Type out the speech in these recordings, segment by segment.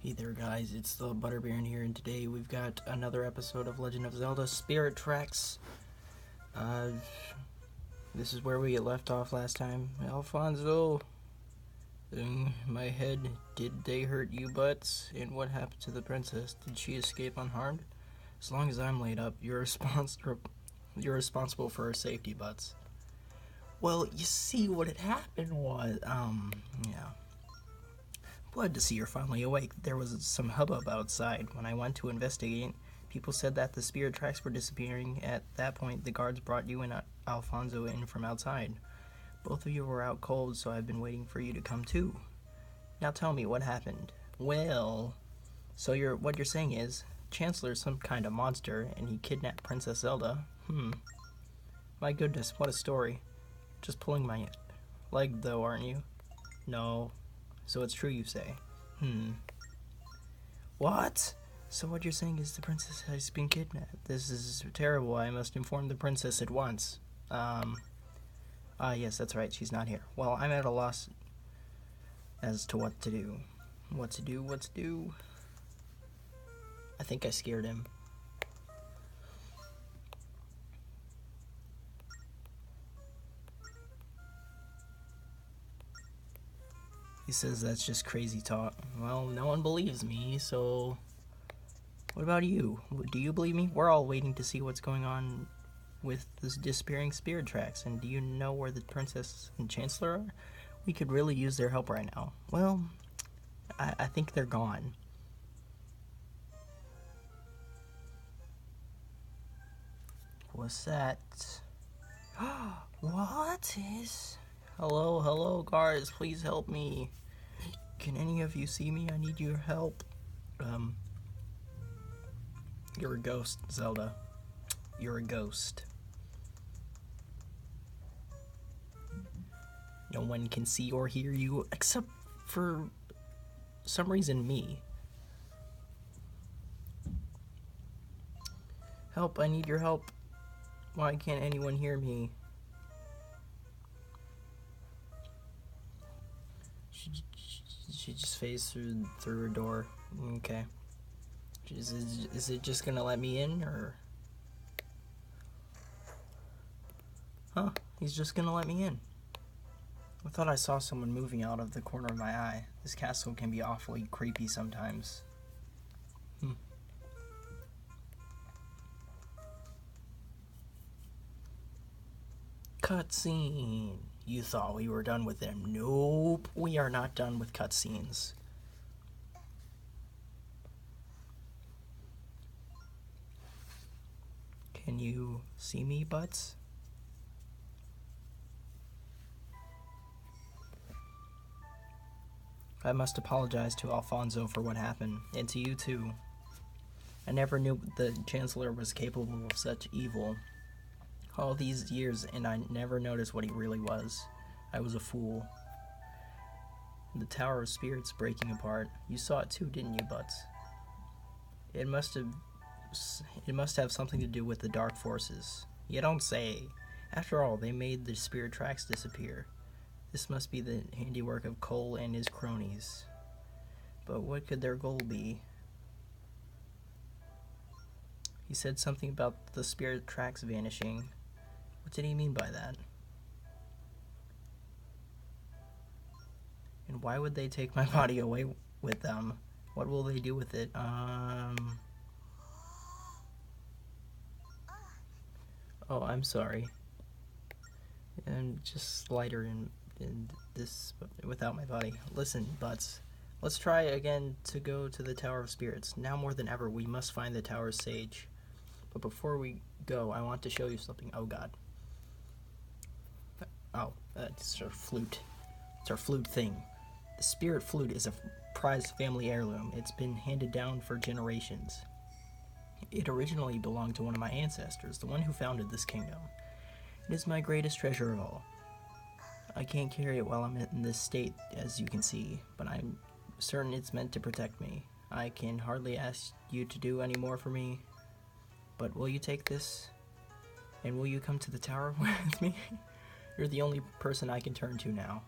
Hey there guys, it's the Butterbear here, and today we've got another episode of Legend of Zelda Spirit Tracks. Uh, this is where we get left off last time. Alfonso, my head, did they hurt you butts? And what happened to the princess? Did she escape unharmed? As long as I'm laid up, you're responsible for her safety, butts. Well, you see, what had happened was, yeah. Glad to see you're finally awake. There was some hubbub outside. When I went to investigate, people said that the spirit tracks were disappearing. At that point, the guards brought you and Alfonso in from outside. Both of you were out cold, so I've been waiting for you to come too. Now tell me, what happened? Well, so what you're saying is, Chancellor's some kind of monster, and he kidnapped Princess Zelda? My goodness, what a story. Just pulling my leg, though, aren't you? No. So it's true, you say? What? So what you're saying is the princess has been kidnapped. This is terrible. I must inform the princess at once. Yes, that's right. She's not here. Well, I'm at a loss as to what to do. What to do? I think I scared him. He says that's just crazy talk. Well, no one believes me, so... What about you? Do you believe me? We're all waiting to see what's going on with this disappearing spirit tracks, and do you know where the princess and chancellor are? We could really use their help right now. Well, I think they're gone. What's that? What is... Hello, guards, please help me. Can any of you see me? I need your help. You're a ghost, Zelda. You're a ghost. No one can see or hear you, except for some reason me. Help, I need your help. Why can't anyone hear me? She just phased through her door. Okay. Is it just gonna let me in, or? Huh, he's just gonna let me in. I thought I saw someone moving out of the corner of my eye. This castle can be awfully creepy sometimes. Cutscene. You thought we were done with them. Nope, we are not done with cutscenes. Can you see me, butts? I must apologize to Alfonso for what happened, and to you too. I never knew the Chancellor was capable of such evil. All these years, and I never noticed what he really was. I was a fool. The Tower of Spirits breaking apart. You saw it too, didn't you, Butts? It must have something to do with the dark forces. You don't say. After all, they made the spirit tracks disappear. This must be the handiwork of Cole and his cronies. But what could their goal be? He said something about the spirit tracks vanishing. What did he mean by that? And why would they take my body away with them? What will they do with it? Oh, I'm sorry. I'm just lighter in this without my body. Listen, Butts. Let's try again to go to the Tower of Spirits. Now more than ever, we must find the Tower's sage. But before we go, I want to show you something. Oh, God. Oh, it's our flute. It's our flute thing. The spirit flute is a prized family heirloom. It's been handed down for generations. It originally belonged to one of my ancestors, the one who founded this kingdom. It is my greatest treasure of all. I can't carry it while I'm in this state, as you can see, but I'm certain it's meant to protect me. I can hardly ask you to do any more for me, but will you take this? And will you come to the tower with me? You're the only person I can turn to now.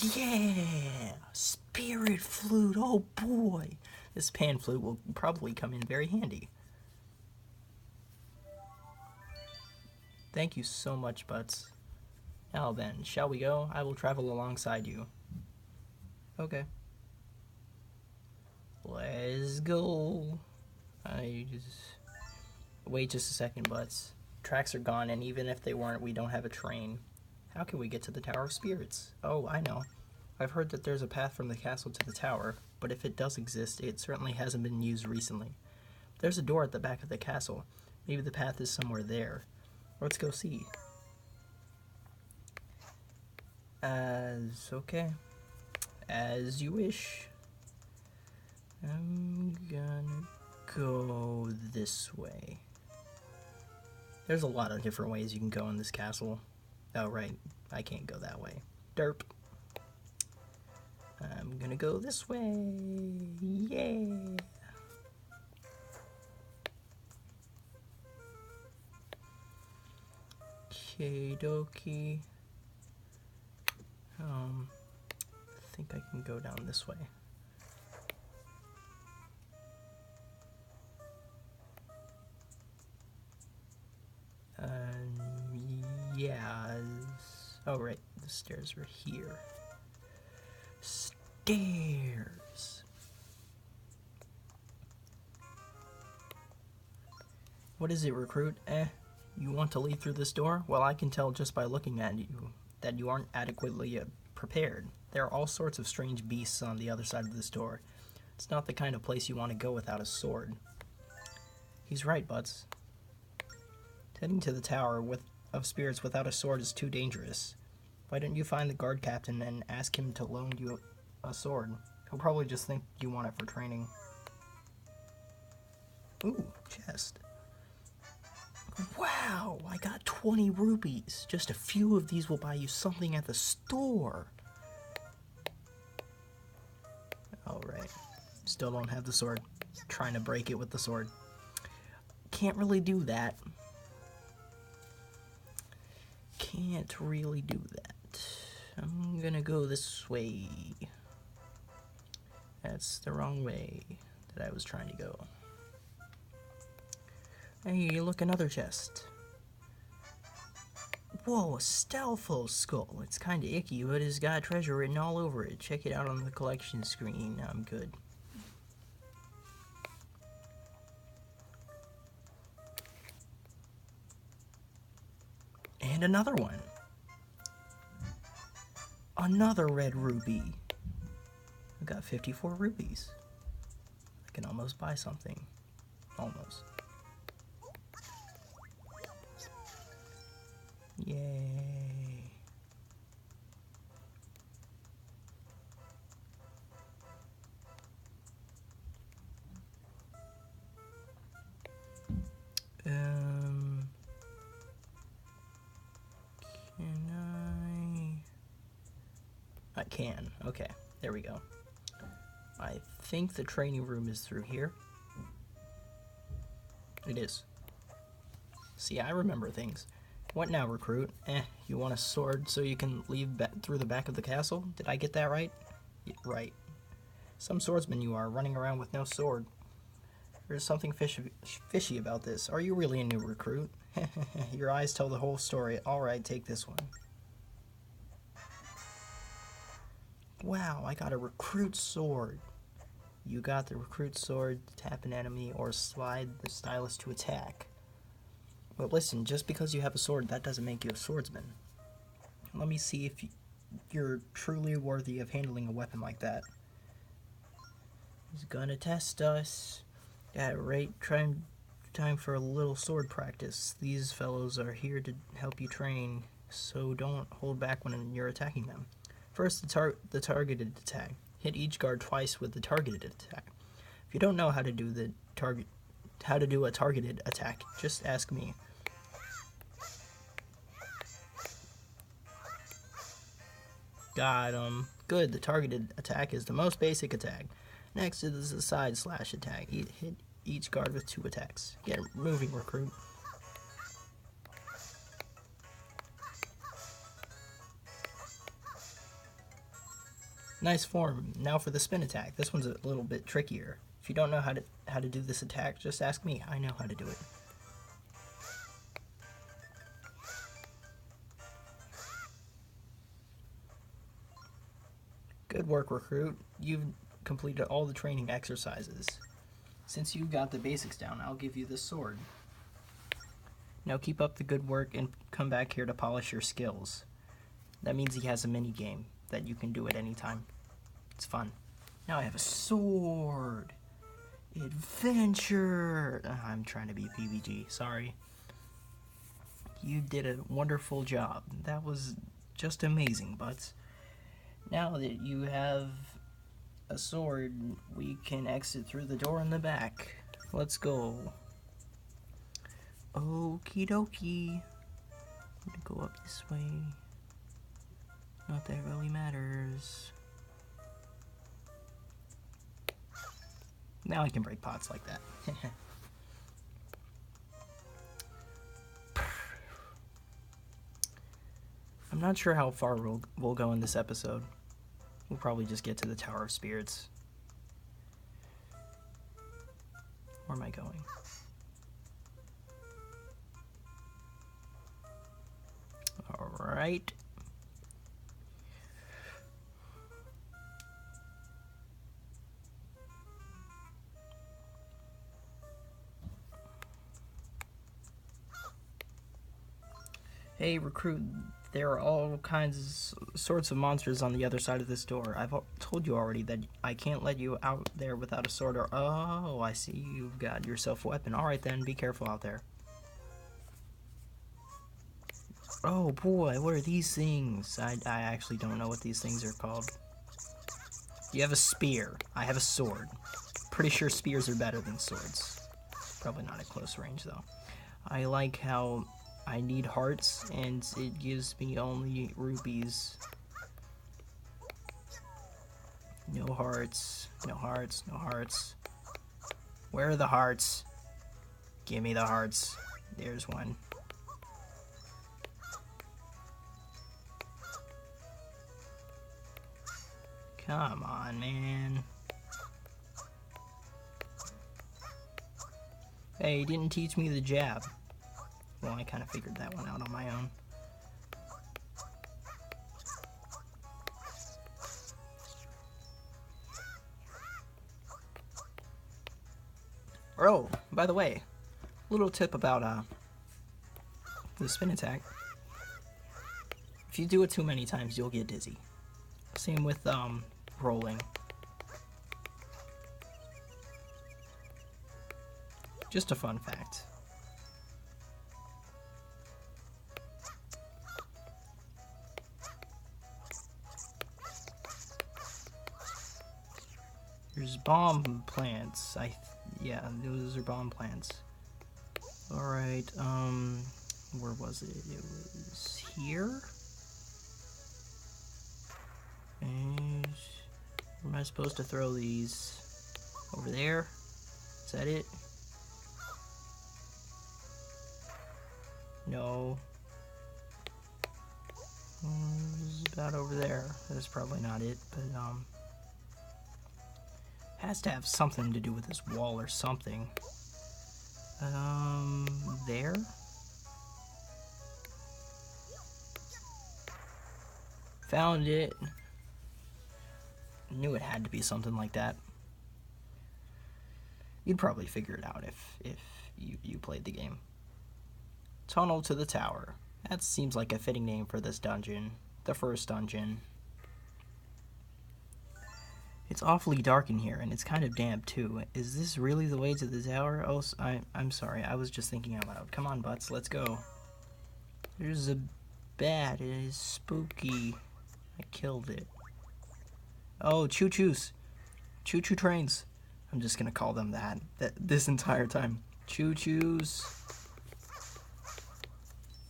Yeah! Spirit flute, oh boy! This pan flute will probably come in very handy. Thank you so much, Butts. Now then, shall we go? I will travel alongside you. Okay. Let's go. Wait just a second, Butts. Tracks are gone, and even if they weren't, we don't have a train. How can we get to the Tower of Spirits? Oh, I know. I've heard that there's a path from the castle to the tower, but if it does exist, it certainly hasn't been used recently. There's a door at the back of the castle. Maybe the path is somewhere there. Let's go see. Okay. As you wish. I'm gonna go this way. There's a lot of different ways you can go in this castle. Oh, right. I can't go that way. Derp. I'm gonna go this way. Yeah. Okay, dokie. I think I can go down this way. Yeah. Oh, right. The stairs are here. Stairs. What is it, recruit? You want to leave through this door? Well, I can tell just by looking at you that you aren't adequately prepared. There are all sorts of strange beasts on the other side of this door. It's not the kind of place you want to go without a sword. He's right, Butts. Heading to the Tower of Spirits without a sword is too dangerous. Why don't you find the guard captain and ask him to loan you a sword? He'll probably just think you want it for training. Ooh, chest. Wow, I got 20 rupees. Just a few of these will buy you something at the store. Alright. Still don't have the sword. Trying to break it with the sword. Can't really do that. Can't really do that. I'm gonna go this way. That's the wrong way that I was trying to go. Hey, look, another chest. Whoa, a Stalfo skull. It's kinda icky, but it's got treasure written all over it. Check it out on the collection screen. I'm good. And another one. Another red ruby. I got 54 rupees. I can almost buy something. Almost. Yay. I can. Okay, there we go. I think the training room is through here. It is. See, I remember things. What now, recruit? You want a sword so you can leave through the back of the castle? Did I get that right? Yeah, right. Some swordsman you are, running around with no sword. There's something fishy about this. Are you really a new recruit? Your eyes tell the whole story. Alright, take this one. Wow, I got a recruit sword. You got the recruit sword, tap an enemy, or slide the stylus to attack. But listen, just because you have a sword, that doesn't make you a swordsman. Let me see if you're truly worthy of handling a weapon like that. He's gonna test us. Yeah, right, time for a little sword practice. These fellows are here to help you train, so don't hold back when you're attacking them. First, the targeted attack. Hit each guard twice with the targeted attack. If you don't know how to do a targeted attack, just ask me. Got him. Good, the targeted attack is the most basic attack. Next is the side slash attack. Hit each guard with 2 attacks. Get moving, recruit. Nice form. Now for the spin attack. This one's a little bit trickier. If you don't know how to do this attack, just ask me. I know how to do it. Good work, recruit. You've completed all the training exercises. Since you got the basics down, I'll give you this sword. Now keep up the good work and come back here to polish your skills. That means he has a mini game that you can do at any time. It's fun. Now I have a sword. Adventure. I'm trying to be PBG. Sorry. You did a wonderful job. That was just amazing, Butts. Now that you have a sword, we can exit through the door in the back. Let's go. Okie dokie. I'm gonna go up this way. Not that really matters. Now I can break pots like that. I'm not sure how far we'll go in this episode. We'll probably just get to the Tower of Spirits. Where am I going? Alright. Hey, recruit, there are all sorts of monsters on the other side of this door. I've told you already that I can't let you out there without a sword or... Oh, I see you've got yourself a weapon. Alright then, be careful out there. Oh boy, what are these things? I actually don't know what these things are called. You have a spear. I have a sword. Pretty sure spears are better than swords. Probably not at close range though. I like how I need hearts and it gives me only rupees. No hearts, no hearts, no hearts. Where are the hearts? Give me the hearts. There's one. Come on, man. Hey, you didn't teach me the jab. Well, I kind of figured that one out on my own. Oh, by the way, little tip about the spin attack. If you do it too many times, you'll get dizzy. Same with rolling. Just a fun fact. There's bomb plants. Yeah, those are bomb plants. Alright, where was it? It was here? And where am I supposed to throw these? Over there? Is that it? No. It's about over there. That's probably not it, but has to have something to do with this wall or something. There? Found it. Knew it had to be something like that. You'd probably figure it out if you played the game. Tunnel to the tower. That seems like a fitting name for this dungeon. The first dungeon. It's awfully dark in here, and it's kind of damp, too. Is this really the way to the tower? Oh, I'm sorry. I was just thinking out loud. Come on, butts. Let's go. There's a bat. It is spooky. I killed it. Oh, choo-choos. Choo-choo trains. I'm just gonna call them that this entire time. Choo-choos.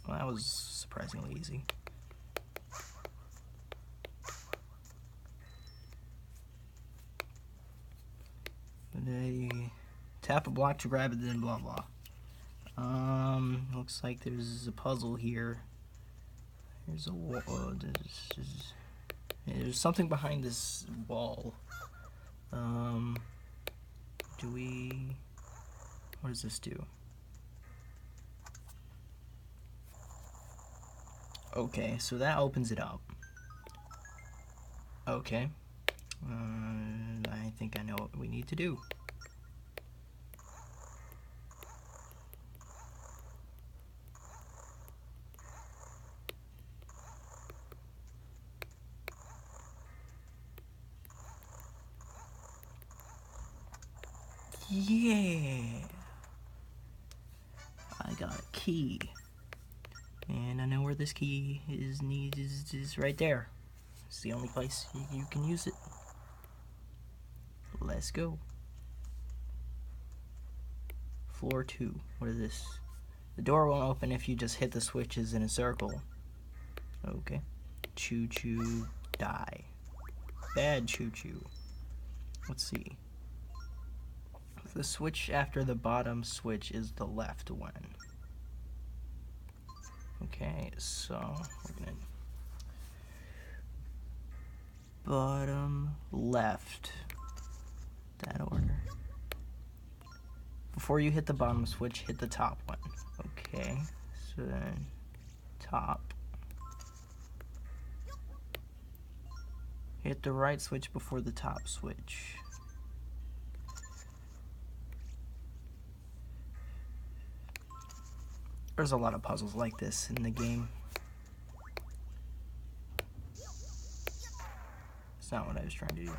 Well, that was surprisingly easy. They tap a block to grab it, then blah blah. Looks like there's a puzzle here. There's a wall. There's something behind this wall. Do we... What does this do? Okay, so that opens it up. Okay. I think I know what we need to do. Yeah! I got a key. And I know where this key is right there. It's the only place you can use it. Let's go. Floor 2. What is this? The door won't open if you just hit the switches in a circle. Okay. Choo choo die. Bad choo choo. Let's see. The switch after the bottom switch is the left one. Okay, so we're gonna bottom left. That order. Before you hit the bottom switch, hit the top one. Okay, so then top. Hit the right switch before the top switch. There's a lot of puzzles like this in the game. It's not what I was trying to do.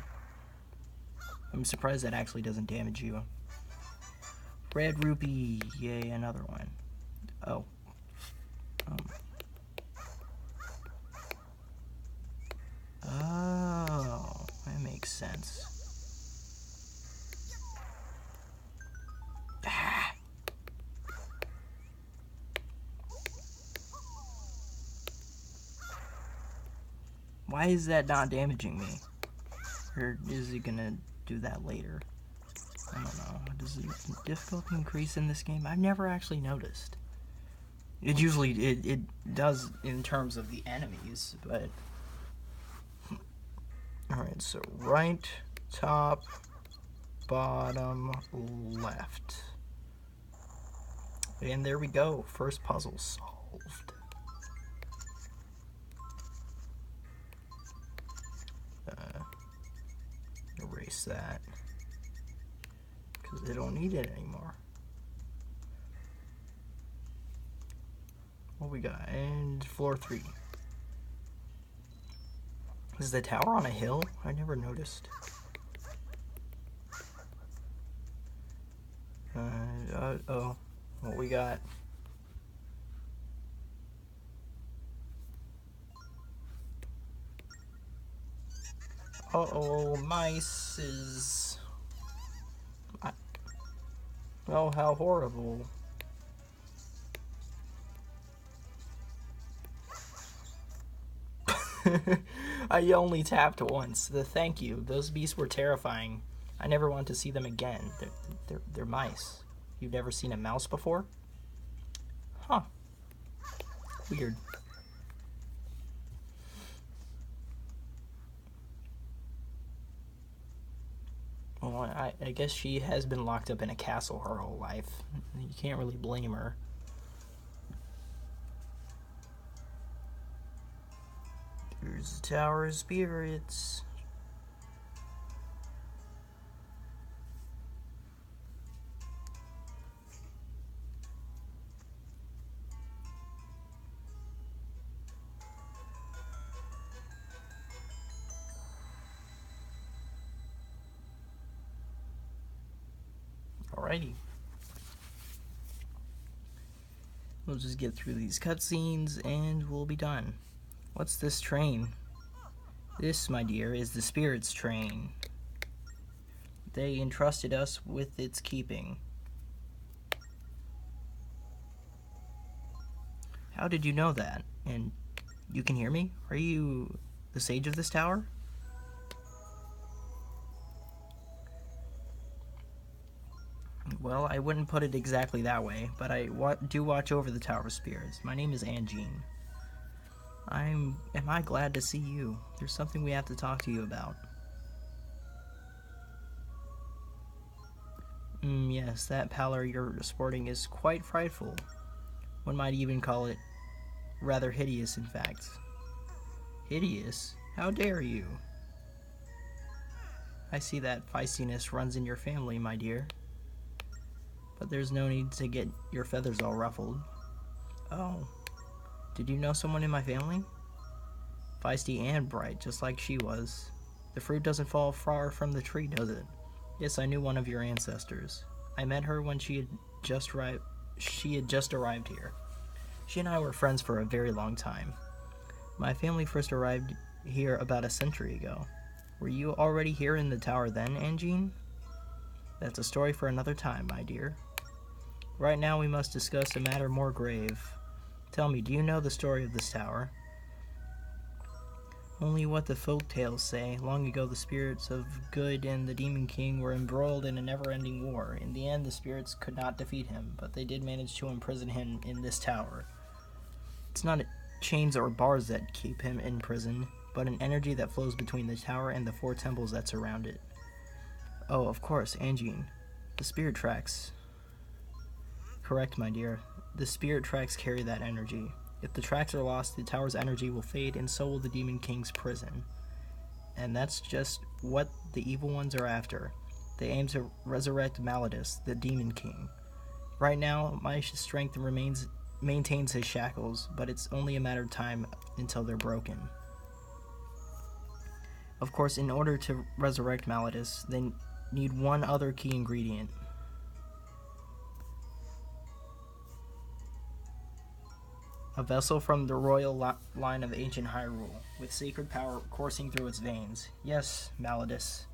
I'm surprised that actually doesn't damage you. Red rupee, yay, another one. Oh. Oh, that makes sense. Ah. Why is that not damaging me? Or is it gonna do that later? I don't know. Does the difficulty increase in this game? I've never actually noticed. It usually it does in terms of the enemies, but alright, so right, top, bottom, left. And there we go. First puzzle solved. Erase that. Because they don't need it anymore. What we got? And floor 3. Is the tower on a hill? I never noticed. Oh. What we got? Uh-oh, mice. Oh, how horrible. I only tapped once. Thank you. Those beasts were terrifying. I never want to see them again. They're mice. You've never seen a mouse before? Huh. Weird. Well, I guess she has been locked up in a castle her whole life. You can't really blame her. Here's the Tower of Spirits. Alrighty. We'll just get through these cutscenes and we'll be done. What's this train? This, my dear, is the Spirits train. They entrusted us with its keeping. How did you know that? And you can hear me? Are you the sage of this tower? Well, I wouldn't put it exactly that way, but I do watch over the Tower of Spirits. My name is Angine. Am I glad to see you. There's something we have to talk to you about. Yes, that pallor you're sporting is quite frightful. One might even call it rather hideous, in fact. Hideous? How dare you? I see that feistiness runs in your family, my dear. But there's no need to get your feathers all ruffled. Oh, did you know someone in my family? Feisty and bright, just like she was. The fruit doesn't fall far from the tree, does it? Yes, I knew one of your ancestors. I met her when she had just arrived here. She and I were friends for a very long time. My family first arrived here about a century ago. Were you already here in the tower then, Angine? That's a story for another time, my dear. Right now we must discuss a matter more grave. Tell me, do you know the story of this tower? Only what the folk tales say. Long ago the spirits of good and the Demon King were embroiled in a never-ending war. In the end, the spirits could not defeat him, but they did manage to imprison him in this tower. It's not chains or bars that keep him in prison, but an energy that flows between the tower and the 4 temples that surround it. Oh, of course, Angine. The spirit tracks. Correct, my dear. The spirit tracks carry that energy. If the tracks are lost, the tower's energy will fade, and so will the Demon King's prison. And that's just what the evil ones are after. They aim to resurrect Malladus, the Demon King. Right now, my strength maintains his shackles, but it's only a matter of time until they're broken. Of course, in order to resurrect Malladus, they need one other key ingredient. A vessel from the royal line of ancient Hyrule, with sacred power coursing through its veins. Yes, Malladus.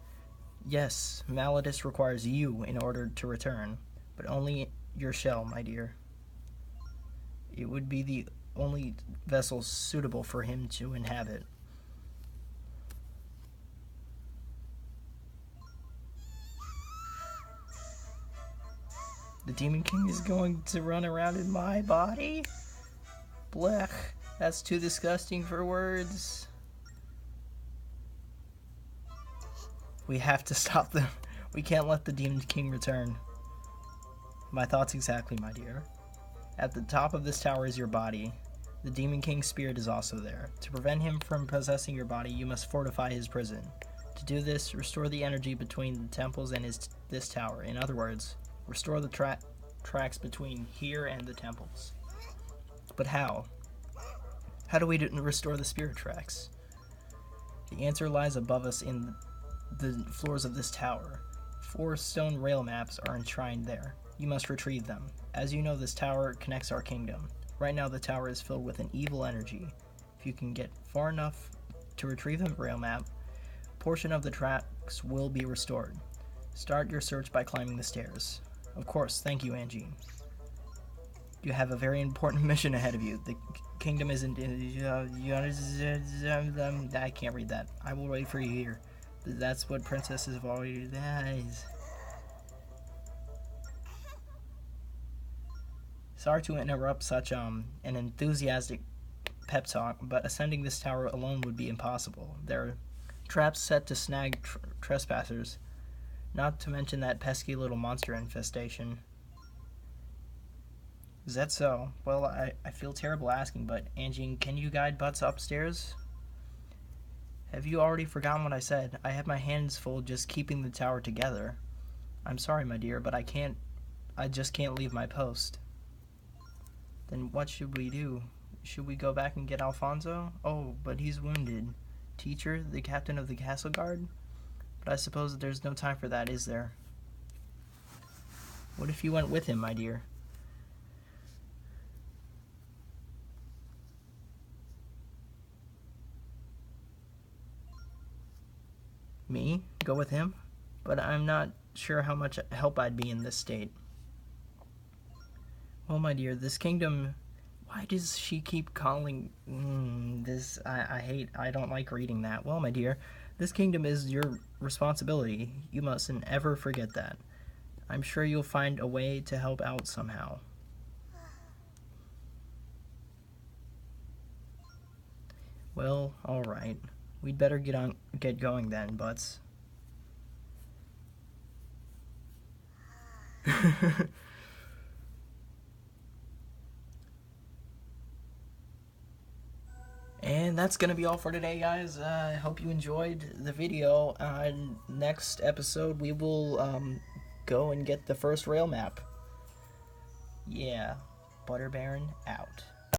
Yes, Malladus requires you in order to return, but only your shell, my dear. It would be the only vessel suitable for him to inhabit. The Demon King is going to run around in my body? Blech, that's too disgusting for words. We have to stop them. We can't let the Demon King return. My thoughts exactly, my dear. At the top of this tower is your body. The Demon King's spirit is also there. To prevent him from possessing your body, you must fortify his prison. To do this, restore the energy between the temples and this tower. In other words, restore the tracks between here and the temples. But how? How do we restore the spirit tracks? The answer lies above us in the floors of this tower. 4 stone rail maps are enshrined there. You must retrieve them. As you know, this tower connects our kingdom. Right now, the tower is filled with an evil energy. If you can get far enough to retrieve the rail map, a portion of the tracks will be restored. Start your search by climbing the stairs. Of course, thank you, Angine. You have a very important mission ahead of you. The kingdom isn't... I can't read that. I will wait for you here. That's what princesses have already... Sorry to interrupt such an enthusiastic pep talk, but ascending this tower alone would be impossible. There are traps set to snag trespassers, not to mention that pesky little monster infestation. Is that so? Well, I feel terrible asking, but Angine, can you guide Butts upstairs? Have you already forgotten what I said? I have my hands full just keeping the tower together. I'm sorry, my dear, but I just can't leave my post. Then what should we do? Should we go back and get Alfonso? Oh, but he's wounded. Teacher, the captain of the castle guard? But I suppose there's no time for that, is there? What if you went with him, my dear? Me? Go with him? But I'm not sure how much help I'd be in this state. Well, my dear, this kingdom... Why does she keep calling... this... I don't like reading that. Well, my dear, this kingdom is your responsibility. You mustn't ever forget that. I'm sure you'll find a way to help out somehow. Well, alright. We'd better get going then, butts. And that's gonna be all for today, guys. I hope you enjoyed the video. Next episode, we will go and get the first rail map. Yeah, Butter Baron out.